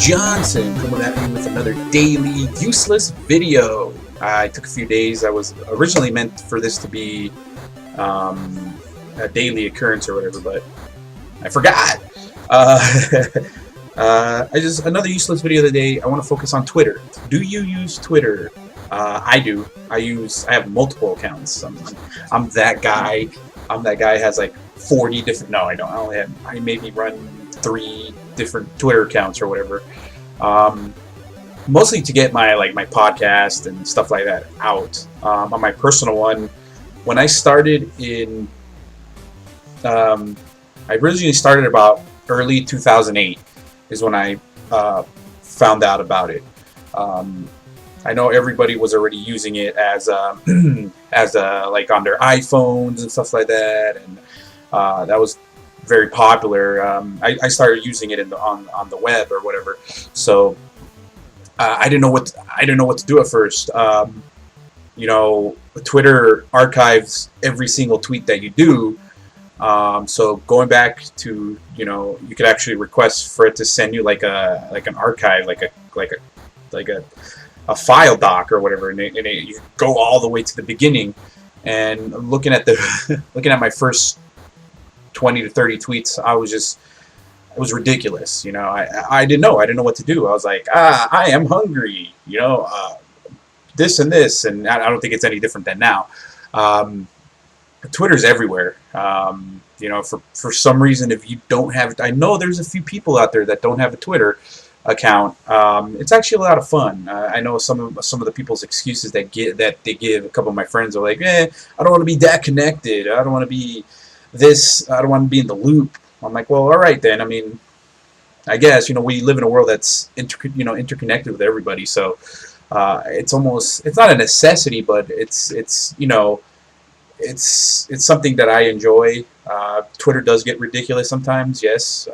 Johnson coming at you with another daily useless video. I took a few days. I was originally meant for this to be a daily occurrence or whatever, but I forgot. Another useless video of the day. I want to focus on Twitter. Do you use Twitter? I do. I have multiple accounts. I'm that guy. I'm that guy who has like 40 different. No, I don't. I maybe run 3 different Twitter accounts or whatever. Mostly to get my podcast and stuff like that out. On my personal one, when I started in, I originally started about early 2008 is when I found out about it. I know everybody was already using it as like on their iPhones and stuff like that, and that was very popular. I started using it on the web or whatever, so I didn't know what to do at first. You know, Twitter archives every single tweet that you do. So going back to, you know, you could actually request for it to send you like an archive, like a file doc or whatever, and you go all the way to the beginning. And looking at looking at my first 20 to 30 tweets, it was ridiculous. You know, I didn't know what to do. I was like, I am hungry, you know, this and this, and I don't think it's any different than now. Twitter's everywhere. You know, for some reason, if you don't have it, I know there's a few people out there that don't have a Twitter account. It's actually a lot of fun. I know some of the people's excuses that they give. A couple of my friends are like, I don't want to be that connected. I don't want to be this. I don't want to be in the loop. I'm like, well, all right then. I mean, I guess, you know, we live in a world that's interconnected with everybody. So it's not a necessity, but it's you know, it's something that I enjoy. Twitter does get ridiculous sometimes, yes,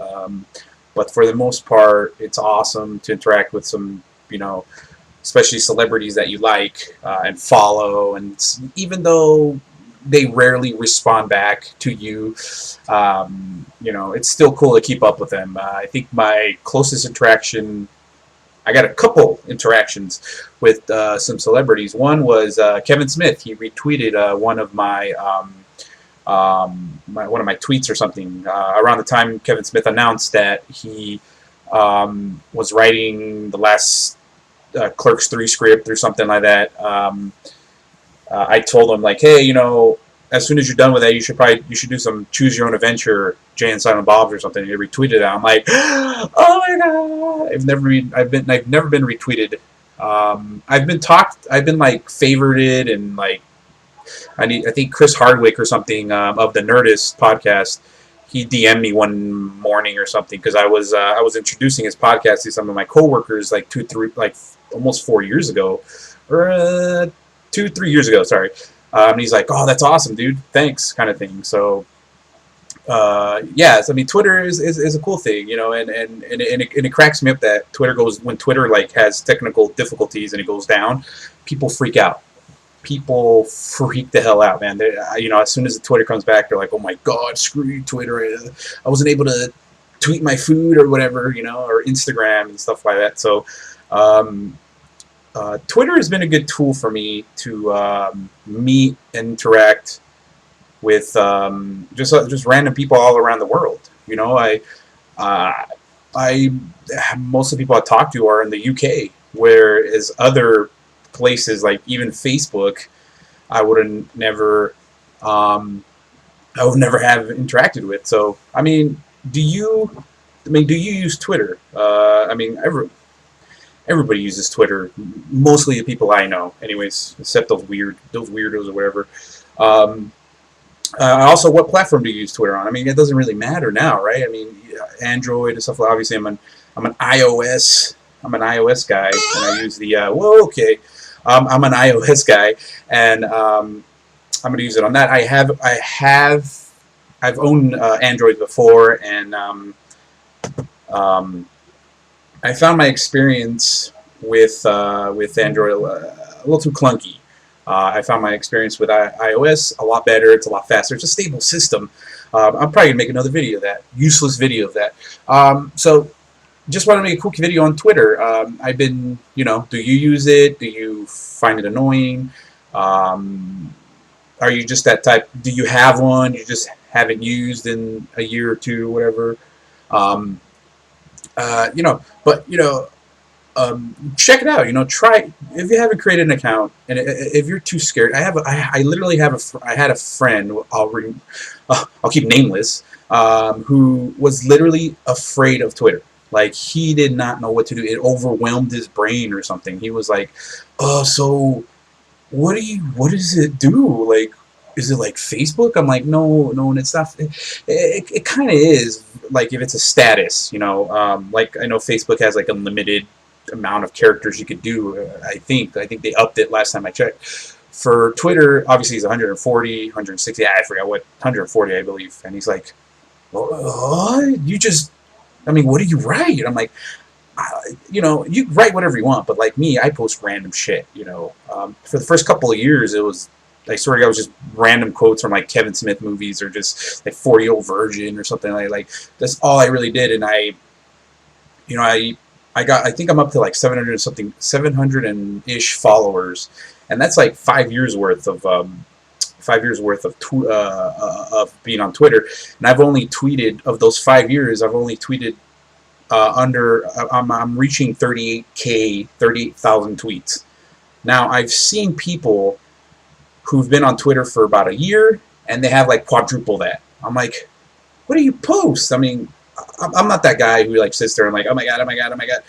but for the most part, it's awesome to interact with some, you know, especially celebrities that you like and follow. And even though they rarely respond back to you, you know, it's still cool to keep up with them. I think my closest interaction, I got a couple interactions with some celebrities. One was Kevin Smith. He retweeted one of my tweets or something around the time Kevin Smith announced that he was writing the last Clerks 3 script or something like that. I told him, like, hey, you know, as soon as you're done with that, you should do some Choose Your Own Adventure, Jay and Silent Bob's or something. And he retweeted it. I'm like, oh my god! I've never been retweeted. I've been like favorited, and like I think Chris Hardwick or something of the Nerdist podcast, he DM'd me one morning or something because I was introducing his podcast to some of my coworkers like almost 4 years ago, or 2-3 years ago, sorry. And he's like, oh, that's awesome, dude, thanks, kind of thing. So yeah, I mean, Twitter is a cool thing, you know, and it cracks me up that when Twitter like has technical difficulties and it goes down, people freak out. People freak the hell out, man. You know, as soon as the Twitter comes back, they're like, oh my god, screw you, Twitter. I wasn't able to tweet my food or whatever, you know, or Instagram and stuff like that. So Twitter has been a good tool for me to meet and interact with just random people all around the world. You know, most of the people I talk to are in the UK, whereas other places like even Facebook, I would never have interacted with. So I mean, do you use Twitter? I mean, everybody uses Twitter. Mostly the people I know, anyways, except those weirdos or whatever. Also, what platform do you use Twitter on? I mean, it doesn't really matter now, right? I mean, Android and stuff. Obviously, I'm an iOS guy, and I use the I'm an iOS guy, and I'm going to use it on that. I've owned Android before, and I found my experience with Android a little too clunky. I found my experience with iOS a lot better. It's a lot faster. It's a stable system. I'm probably going to make another video of that. Useless video of that. So just want to make a quick video on Twitter. I've been, do you use it? Do you find it annoying? Are you just that type? Do you have one? You just haven't used in a year or two, whatever. Um, but check it out. Try if you haven't created an account, and if you're too scared. I literally have I had a friend. I'll keep nameless. Who was literally afraid of Twitter. Like, he did not know what to do. It overwhelmed his brain or something. He was like, "Oh, so what does it do? Like, is it like Facebook?" I'm like, no, and it's not. It kind of is. Like, if it's a status, like, I know Facebook has like a limited amount of characters you could do. I think they upped it last time I checked. For Twitter, obviously, it's 140, 160. I forgot what, 140, I believe. And he's like, "What? I mean, what do you write?" I'm like, you write whatever you want, but like me, I post random shit. For the first couple of years, it was, I swear to God, it was just random quotes from like Kevin Smith movies, or just like 40-Year-Old Virgin or something like that's all I really did. And I think I'm up to like 700 and something, 700 and ish followers, and that's like 5 years worth of 5 years worth of being on Twitter. And I've only tweeted, of those 5 years, I've only tweeted I'm reaching 38,000 tweets. Now, I've seen people who've been on Twitter for about a year, and they have like quadruple that. I'm like, what do you post? I mean, I'm not that guy who like sits there and like, oh my god, oh my god, oh my god.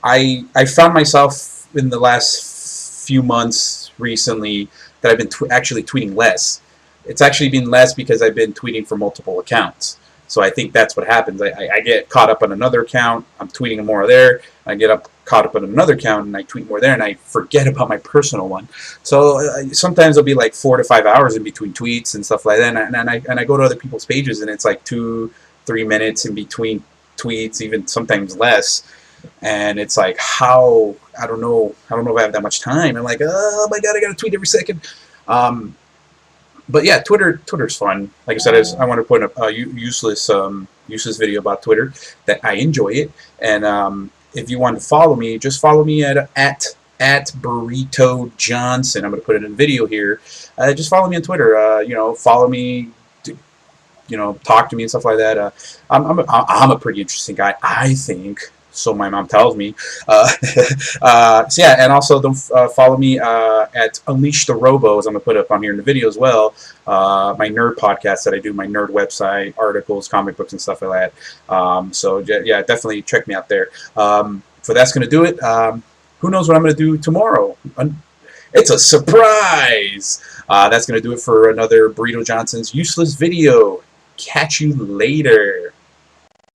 I found myself in the last few months recently that I've been actually tweeting less. It's actually been less because I've been tweeting for multiple accounts. So I think that's what happens. I get caught up on another account, I'm tweeting more there. I get caught up on another account, and I tweet more there, and I forget about my personal one. So sometimes it'll be like 4 to 5 hours in between tweets and stuff like that. And I go to other people's pages, and it's like 2-3 minutes in between tweets, even sometimes less. And it's like, I don't know if I have that much time. I'm like, oh my god, I gotta tweet every second. But yeah, Twitter's fun. Like I said, I want to put a useless video about Twitter, that I enjoy it. And if you want to follow me, just follow me at Burrito Johnson. I'm going to put it in a video here. Just follow me on Twitter. Follow me. Talk to me and stuff like that. I'm a pretty interesting guy, I think. So my mom tells me. So yeah, and also don't follow me at Unleash the Robos. I'm gonna put up on here in the video as well. My nerd podcast that I do, my nerd website, articles, comic books, and stuff like that. So yeah, definitely check me out there. So that's gonna do it. Who knows what I'm gonna do tomorrow? It's a surprise. That's gonna do it for another Burrito Johnson's useless video. Catch you later.